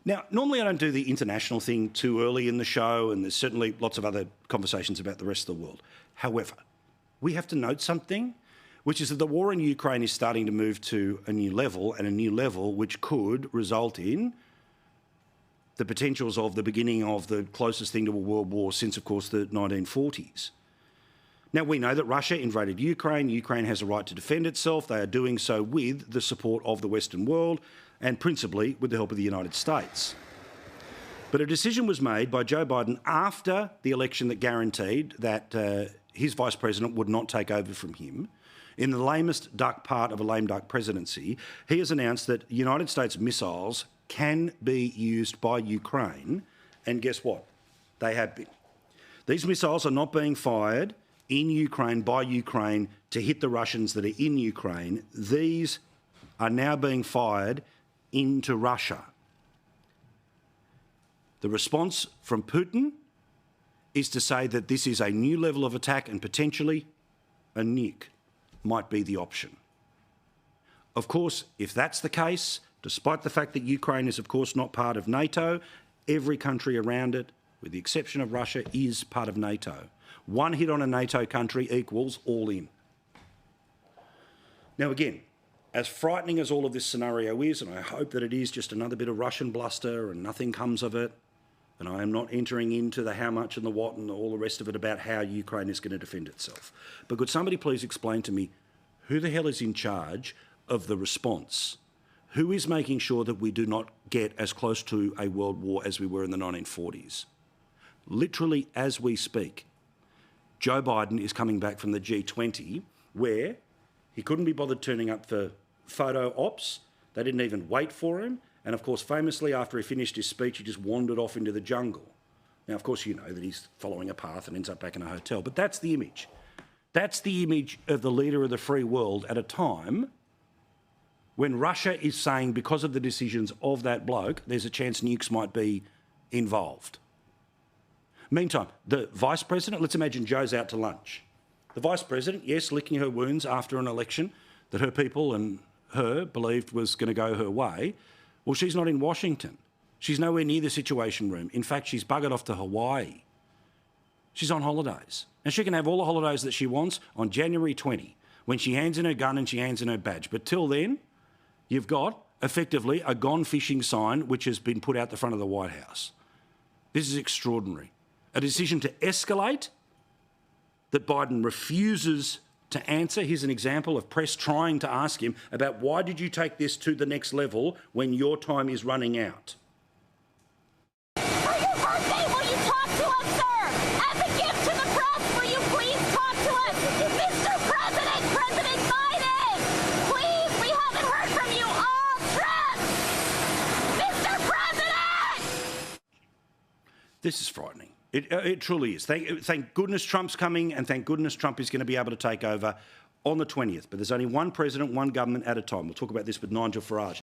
Now, normally I don't do the international thing too early in the show, and there's certainly lots of other conversations about the rest of the world. However, we have to note something, which is that the war in Ukraine is starting to move to a new level, and a new level which could result in the potentials of the beginning of the closest thing to a world war since, of course, the 1940s. Now, we know that Russia invaded Ukraine. Ukraine has a right to defend itself. They are doing so with the support of the Western world and principally with the help of the United States. But a decision was made by Joe Biden after the election that guaranteed that his vice president would not take over from him. In the lamest duck part of a lame duck presidency, he has announced that United States missiles can be used by Ukraine, and guess what? They have been. These missiles are not being fired in Ukraine by Ukraine to hit the Russians that are in Ukraine. These are now being fired into Russia. The response from Putin is to say that this is a new level of attack and potentially a nuke might be the option. Of course, if that's the case, despite the fact that Ukraine is, of course, not part of NATO, every country around it, with the exception of Russia, is part of NATO. One hit on a NATO country equals all in. Now, again, as frightening as all of this scenario is, and I hope that it is just another bit of Russian bluster and nothing comes of it, and I am not entering into the how much and the what and all the rest of it about how Ukraine is going to defend itself. But could somebody please explain to me who the hell is in charge of the response? Who is making sure that we do not get as close to a world war as we were in the 1940s? Literally, as we speak, Joe Biden is coming back from the G20 where he couldn't be bothered turning up for photo ops. They didn't even wait for him. And, of course, famously, after he finished his speech, he just wandered off into the jungle. Now, of course, you know that he's following a path and ends up back in a hotel. But that's the image. That's the image of the leader of the free world at a time when Russia is saying, because of the decisions of that bloke, there's a chance nukes might be involved. Meantime, the vice president, let's imagine Joe's out to lunch. The vice president, yes, licking her wounds after an election that her people and her believed was going to go her way. Well, she's not in Washington. She's nowhere near the Situation Room. In fact, she's buggered off to Hawaii. She's on holidays. And she can have all the holidays that she wants on January 20, when she hands in her gun and she hands in her badge. But till then, you've got, effectively, a gone fishing sign which has been put out the front of the White House. This is extraordinary. A decision to escalate that Biden refuses to answer. Here's an example of press trying to ask him about why did you take this to the next level when your time is running out? For your birthday, will you talk to us, sir? As a gift to the press, will you please talk to us? Mr. President, President Biden, please, we haven't heard from you all trip. Mr. President! This is frightening. It truly is. Thank goodness Trump's coming, and thank goodness Trump is going to be able to take over on the 20th. But there's only one president, one government at a time. We'll talk about this with Nigel Farage.